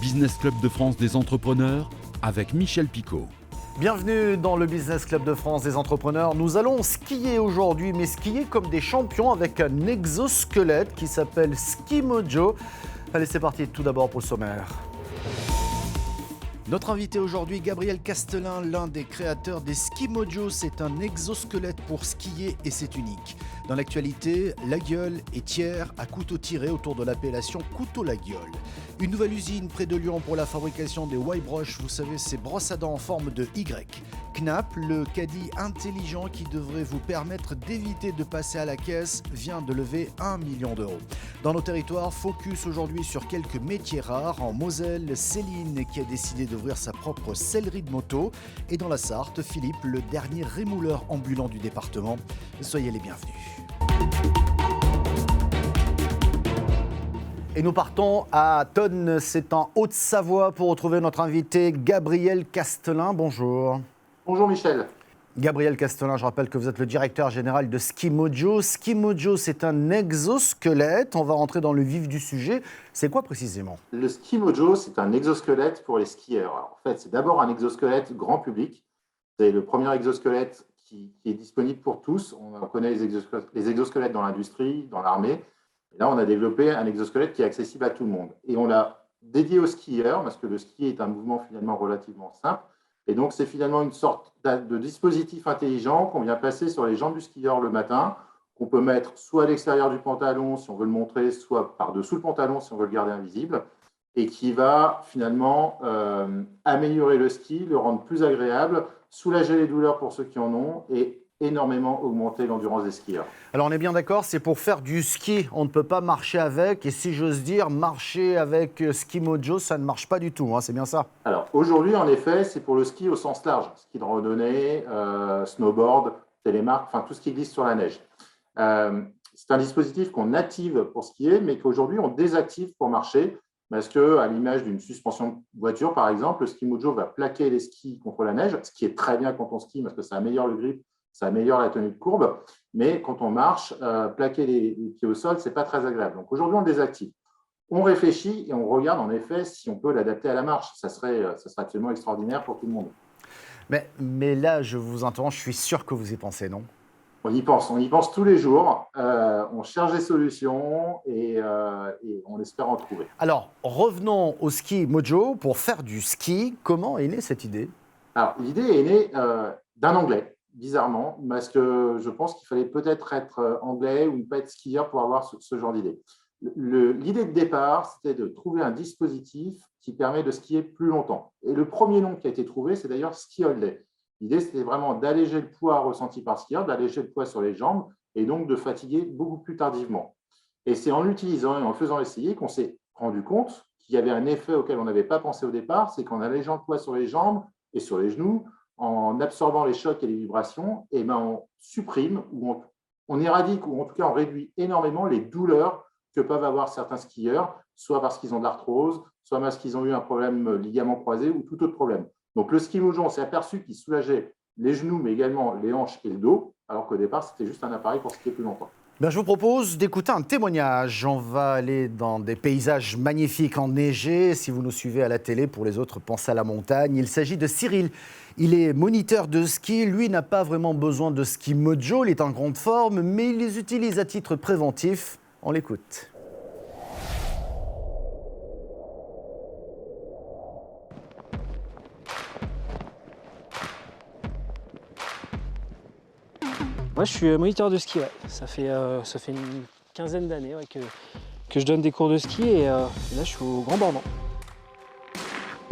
Business Club de France des entrepreneurs avec Michel Picot. Bienvenue dans le Business Club de France des entrepreneurs. Nous allons skier aujourd'hui, mais skier comme des champions avec un exosquelette qui s'appelle Skimojo. Allez, c'est parti, tout d'abord pour le sommaire. Notre invité aujourd'hui, Gabriel Castelin, l'un des créateurs des Skimojo. C'est un exosquelette pour skier et c'est unique. Dans l'actualité, La Gueule et Thiers à couteau tiré autour de l'appellation couteau La Gueule. Une nouvelle usine près de Lyon pour la fabrication des Y-Brush, vous savez, ces brosses à dents en forme de Y. Knapp, le caddie intelligent qui devrait vous permettre d'éviter de passer à la caisse, vient de lever 1 million d'euros. Dans nos territoires, focus aujourd'hui sur quelques métiers rares. En Moselle, Céline qui a décidé d'ouvrir sa propre sellerie de moto. Et dans la Sarthe, Philippe, le dernier rémouleur ambulant du département. Soyez les bienvenus. Et nous partons à Tonnes, c'est en Haute-Savoie pour retrouver notre invité Gabriel Castelin. Bonjour. Bonjour Michel. Gabriel Castelin, je rappelle que vous êtes le directeur général de Skimojo. Skimojo, c'est un exosquelette. On va rentrer dans le vif du sujet. C'est quoi précisément ? Le Skimojo, c'est un exosquelette pour les skieurs. Alors, en fait, c'est d'abord un exosquelette grand public. C'est le premier exosquelette qui est disponible pour tous. On connaît les exosquelettes dans l'industrie, dans l'armée. Et là, on a développé un exosquelette qui est accessible à tout le monde. Et on l'a dédié aux skieurs, parce que le ski est un mouvement finalement relativement simple. Et donc, c'est finalement une sorte de dispositif intelligent qu'on vient placer sur les jambes du skieur le matin, qu'on peut mettre soit à l'extérieur du pantalon si on veut le montrer, soit par-dessous le pantalon si on veut le garder invisible, et qui va finalement améliorer le ski, le rendre plus agréable, soulager les douleurs pour ceux qui en ont et énormément augmenter l'endurance des skieurs. Alors on est bien d'accord, c'est pour faire du ski, on ne peut pas marcher avec, et si j'ose dire, marcher avec Skimojo, ça ne marche pas du tout, hein, c'est bien ça ? Alors aujourd'hui, en effet, c'est pour le ski au sens large, ski de randonnée, snowboard, télémarque, enfin tout ce qui glisse sur la neige. C'est un dispositif qu'on active pour skier, mais qu'aujourd'hui on désactive pour marcher, parce qu'à l'image d'une suspension de voiture, par exemple, le Skimojo va plaquer les skis contre la neige, ce qui est très bien quand on skie, parce que ça améliore le grip, ça améliore la tenue de courbe, mais quand on marche, plaquer les pieds au sol, ce n'est pas très agréable. Donc aujourd'hui, on le désactive. On réfléchit et on regarde en effet si on peut l'adapter à la marche. Ça serait absolument extraordinaire pour tout le monde. Mais là, je vous interromps, je suis sûr que vous y pensez, non ? On y pense tous les jours. On cherche des solutions et on espère en trouver. Alors, revenons au Skimojo. Pour faire du ski, comment est née cette idée ? Alors, l'idée est née d'un Anglais. Bizarrement, parce que je pense qu'il fallait peut-être être anglais ou ne pas être skieur pour avoir ce genre d'idée. L'idée de départ, c'était de trouver un dispositif qui permet de skier plus longtemps. Et le premier nom qui a été trouvé, c'est d'ailleurs Ski All Day. L'idée, c'était vraiment d'alléger le poids ressenti par le skieur, d'alléger le poids sur les jambes et donc de fatiguer beaucoup plus tardivement. Et c'est en l'utilisant et en le faisant essayer qu'on s'est rendu compte qu'il y avait un effet auquel on n'avait pas pensé au départ, c'est qu'en allégeant le poids sur les jambes et sur les genoux, en absorbant les chocs et les vibrations, on supprime ou on éradique ou en tout cas on réduit énormément les douleurs que peuvent avoir certains skieurs, soit parce qu'ils ont de l'arthrose, soit parce qu'ils ont eu un problème ligament croisé ou tout autre problème. Donc le Skimojo, on s'est aperçu qu'il soulageait les genoux, mais également les hanches et le dos, alors qu'au départ, c'était juste un appareil pour skier plus longtemps. Je vous propose d'écouter un témoignage. On va aller dans des paysages magnifiques enneigés. Si vous nous suivez à la télé, pour les autres, pensez à la montagne. Il s'agit de Cyril. Il est moniteur de ski. Lui n'a pas vraiment besoin de Skimojo. Il est en grande forme, mais il les utilise à titre préventif. On l'écoute. Moi, je suis moniteur de ski. Ouais. Ça fait une quinzaine d'années que je donne des cours de ski et là, je suis au Grand Bornand.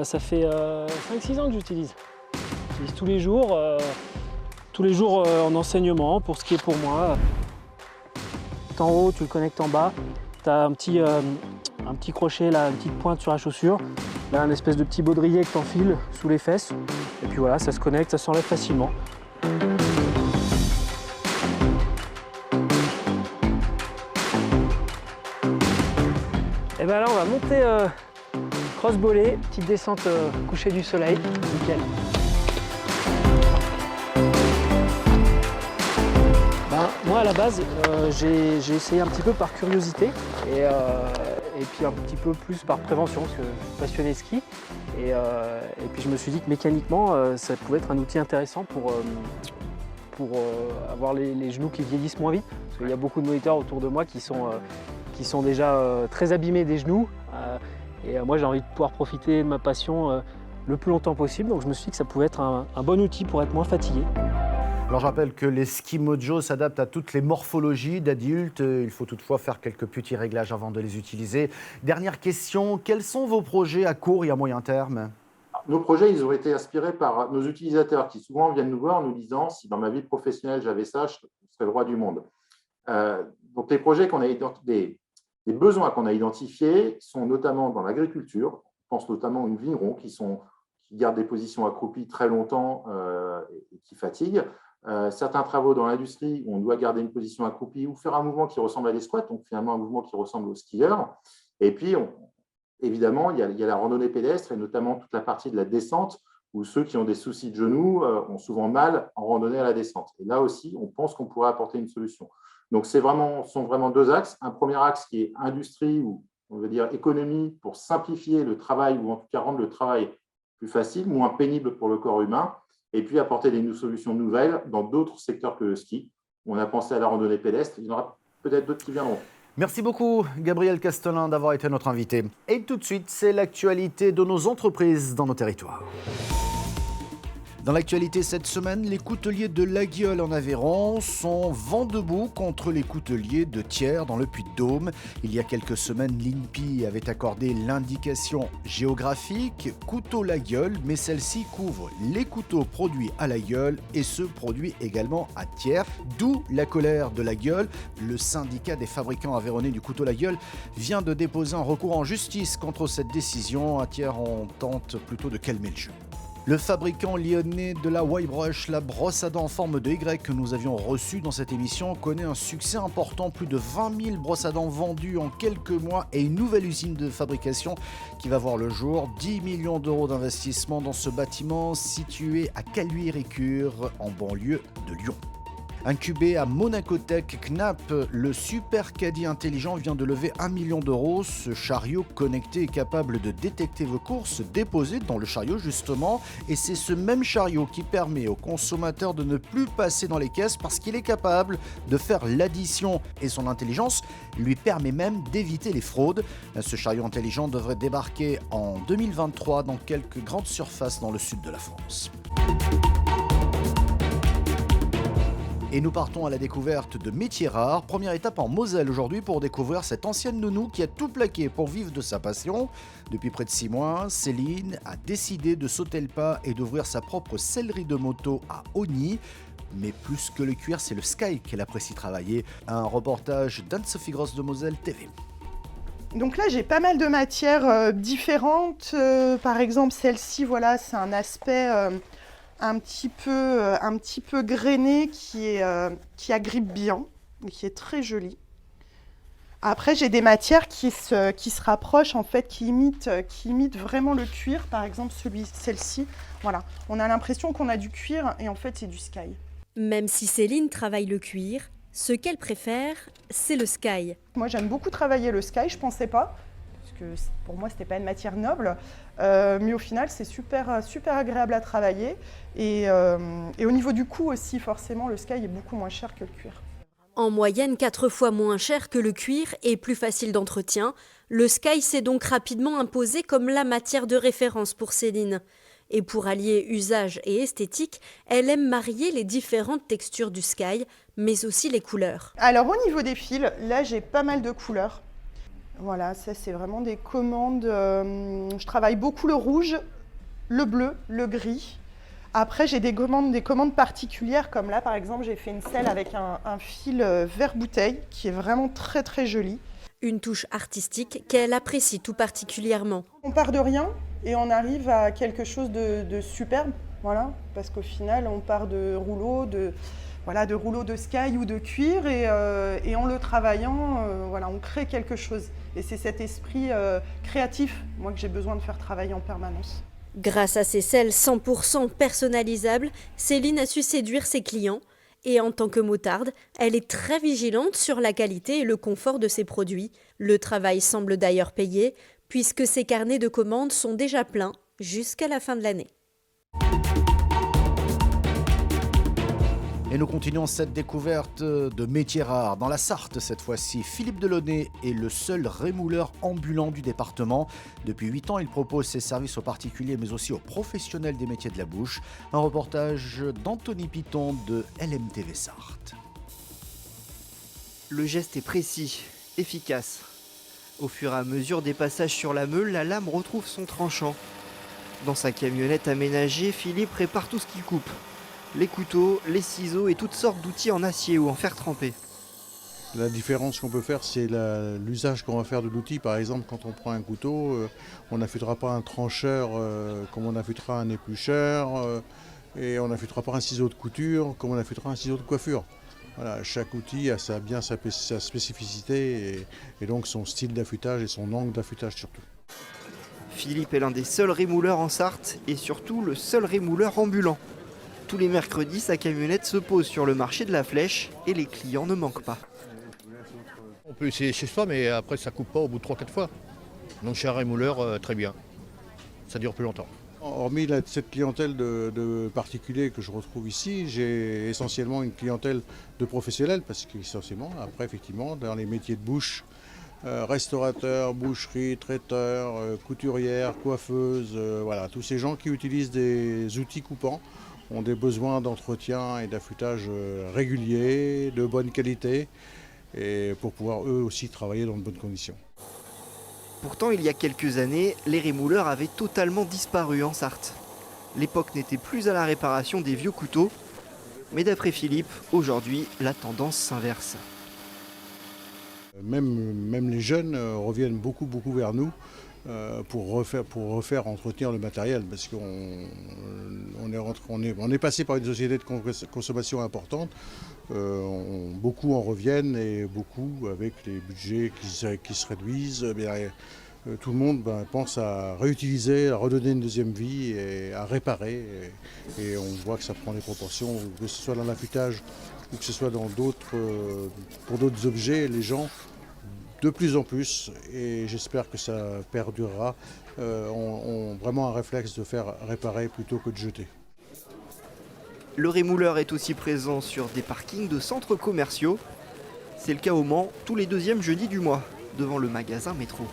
Ça fait 5-6 ans que j'utilise. J'utilise tous les jours en enseignement pour skier pour moi. En haut, tu le connectes en bas. Tu as un petit crochet, là, une petite pointe sur la chaussure. Là, un espèce de petit baudrier que tu enfiles sous les fesses. Et puis voilà, ça se connecte, ça s'enlève facilement. Et bien là, on va monter cross-bolée, petite descente coucher du soleil, nickel. Moi, à la base, j'ai essayé un petit peu par curiosité et et puis un petit peu plus par prévention, parce que je suis passionné de ski. Et puis je me suis dit que mécaniquement, ça pouvait être un outil intéressant pour avoir les genoux qui vieillissent moins vite. Parce qu'il y a beaucoup de moniteurs autour de moi qui sont déjà très abîmés des genoux. Et moi, j'ai envie de pouvoir profiter de ma passion le plus longtemps possible. Donc je me suis dit que ça pouvait être un bon outil pour être moins fatigué. Alors je rappelle que les Ski Mojo s'adaptent à toutes les morphologies d'adultes. Il faut toutefois faire quelques petits réglages avant de les utiliser. Dernière question, quels sont vos projets à court et à moyen terme ? Nos projets, ils ont été inspirés par nos utilisateurs qui souvent viennent nous voir en nous disant « si dans ma vie professionnelle j'avais ça, je serais le roi du monde ». Donc les projets des besoins qu'on a identifiés sont notamment dans l'agriculture. Je pense notamment aux vignerons qui gardent des positions accroupies très longtemps et qui fatiguent. Certains travaux dans l'industrie où on doit garder une position accroupie ou faire un mouvement qui ressemble à des squats, donc finalement un mouvement qui ressemble aux skieurs. Et puis, évidemment, il y a la randonnée pédestre et notamment toute la partie de la descente où ceux qui ont des soucis de genoux ont souvent mal en randonnée à la descente. Et là aussi, on pense qu'on pourrait apporter une solution. Donc, sont vraiment deux axes. Un premier axe qui est industrie ou on veut dire économie pour simplifier le travail ou en tout cas rendre le travail plus facile, moins pénible pour le corps humain. Et puis apporter des solutions nouvelles dans d'autres secteurs que le ski. On a pensé à la randonnée pédestre, il y en aura peut-être d'autres qui viendront. Merci beaucoup Gabriel Castelin d'avoir été notre invité. Et tout de suite, c'est l'actualité de nos entreprises dans nos territoires. Dans l'actualité cette semaine, les couteliers de Laguiole en Aveyron sont vent debout contre les couteliers de Thiers dans le Puy-de-Dôme. Il y a quelques semaines, l'INPI avait accordé l'indication géographique couteau Laguiole, mais celle-ci couvre les couteaux produits à Laguiole et ceux produits également à Thiers. D'où la colère de Laguiole. Le syndicat des fabricants aveyronnais du couteau Laguiole vient de déposer un recours en justice contre cette décision. À Thiers, on tente plutôt de calmer le jeu. Le fabricant lyonnais de la Y-Brush, la brosse à dents en forme de Y que nous avions reçue dans cette émission, connaît un succès important. Plus de 20 000 brosses à dents vendues en quelques mois et une nouvelle usine de fabrication qui va voir le jour. 10 millions d'euros d'investissement dans ce bâtiment situé à Caluire-et-Cure, en banlieue de Lyon. Incubé à Monacotech, Knapp, le super caddie intelligent vient de lever 1 million d'euros. Ce chariot connecté est capable de détecter vos courses déposées dans le chariot justement. Et c'est ce même chariot qui permet aux consommateurs de ne plus passer dans les caisses parce qu'il est capable de faire l'addition. Et son intelligence lui permet même d'éviter les fraudes. Ce chariot intelligent devrait débarquer en 2023 dans quelques grandes surfaces dans le sud de la France. Et nous partons à la découverte de métiers rares. Première étape en Moselle aujourd'hui pour découvrir cette ancienne nounou qui a tout plaqué pour vivre de sa passion. Depuis près de 6 mois, Céline a décidé de sauter le pas et d'ouvrir sa propre sellerie de moto à Ogny. Mais plus que le cuir, c'est le sky qu'elle apprécie travailler. Un reportage d'Anne-Sophie Grosse de Moselle TV. Donc là, j'ai pas mal de matières différentes. Par exemple, celle-ci, voilà, c'est un aspect un petit peu grainé qui agrippe bien, qui est très joli. Après, j'ai des matières qui se rapprochent, en fait, qui imitent vraiment le cuir. Par exemple, celle-ci, voilà. On a l'impression qu'on a du cuir et en fait, c'est du sky. Même si Céline travaille le cuir, ce qu'elle préfère, c'est le sky. Moi, j'aime beaucoup travailler le sky, je pensais pas. Que pour moi, c'était pas une matière noble, mais au final, c'est super agréable à travailler. Et au niveau du coût aussi, forcément, le sky est beaucoup moins cher que le cuir. En moyenne, 4 fois moins cher que le cuir et plus facile d'entretien, le sky s'est donc rapidement imposé comme la matière de référence pour Céline. Et pour allier usage et esthétique, elle aime marier les différentes textures du sky, mais aussi les couleurs. Alors au niveau des fils, là, j'ai pas mal de couleurs. Voilà, ça c'est vraiment des commandes. Je travaille beaucoup le rouge, le bleu, le gris. Après, j'ai des commandes particulières, comme là par exemple, j'ai fait une selle avec un fil vert bouteille qui est vraiment très très joli. Une touche artistique qu'elle apprécie tout particulièrement. On part de rien et on arrive à quelque chose de superbe, voilà, parce qu'au final, on part de rouleaux, de sky ou de cuir et en le travaillant, on crée quelque chose. Et c'est cet esprit créatif, moi, que j'ai besoin de faire travailler en permanence. Grâce à ses selles 100% personnalisables, Céline a su séduire ses clients Et en tant que motarde, elle est très vigilante sur la qualité et le confort de ses produits. Le travail semble d'ailleurs payer, puisque ses carnets de commandes sont déjà pleins jusqu'à la fin de l'année. Et nous continuons cette découverte de métiers rares. Dans la Sarthe, cette fois-ci, Philippe Delaunay est le seul rémouleur ambulant du département. Depuis 8 ans, il propose ses services aux particuliers, mais aussi aux professionnels des métiers de la bouche. Un reportage d'Anthony Piton de LMTV Sarthe. Le geste est précis, efficace. Au fur et à mesure des passages sur la meule, la lame retrouve son tranchant. Dans sa camionnette aménagée, Philippe répare tout ce qu'il coupe. Les couteaux, les ciseaux et toutes sortes d'outils en acier ou en fer trempé. La différence qu'on peut faire, c'est l'usage qu'on va faire de l'outil. Par exemple, quand on prend un couteau, on n'affûtera pas un trancheur comme on affûtera un éplucheur, et on n'affûtera pas un ciseau de couture comme on affûtera un ciseau de coiffure. Voilà, chaque outil a sa spécificité et donc son style d'affûtage et son angle d'affûtage surtout. Philippe est l'un des seuls rémouleurs en Sarthe et surtout le seul rémouleur ambulant. Tous les mercredis, sa camionnette se pose sur le marché de la Flèche et les clients ne manquent pas. On peut essayer chez soi, mais après ça coupe pas au bout de 3-4 fois. Donc chez un rémouleur, très bien. Ça dure plus longtemps. Hormis cette clientèle de particuliers que je retrouve ici, j'ai essentiellement une clientèle de professionnels, parce qu'essentiellement, après effectivement, dans les métiers de bouche, restaurateurs, boucherie, traiteurs, couturières, coiffeuses, voilà, tous ces gens qui utilisent des outils coupants ont des besoins d'entretien et d'affûtage réguliers, de bonne qualité, et pour pouvoir eux aussi travailler dans de bonnes conditions. Pourtant, il y a quelques années, les rémouleurs avaient totalement disparu en Sarthe. L'époque n'était plus à la réparation des vieux couteaux, mais d'après Philippe, aujourd'hui, la tendance s'inverse. Même les jeunes reviennent beaucoup vers nous pour refaire entretenir le matériel, parce qu'on est passé par une société de consommation importante. Beaucoup en reviennent et beaucoup, avec les budgets qui se réduisent, tout le monde pense à réutiliser, à redonner une deuxième vie et à réparer. Et on voit que ça prend des proportions, que ce soit dans l'affûtage ou que ce soit pour d'autres objets, les gens, de plus en plus, et j'espère que ça perdurera, ont vraiment un réflexe de faire réparer plutôt que de jeter. Le rémouleur est aussi présent sur des parkings de centres commerciaux. C'est le cas au Mans, tous les deuxièmes jeudis du mois, devant le magasin Métro.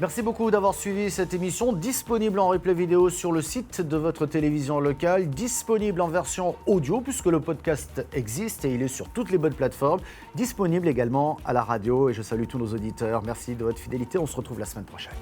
Merci beaucoup d'avoir suivi cette émission, disponible en replay vidéo sur le site de votre télévision locale, disponible en version audio puisque le podcast existe et il est sur toutes les bonnes plateformes, disponible également à la radio et je salue tous nos auditeurs. Merci de votre fidélité, on se retrouve la semaine prochaine.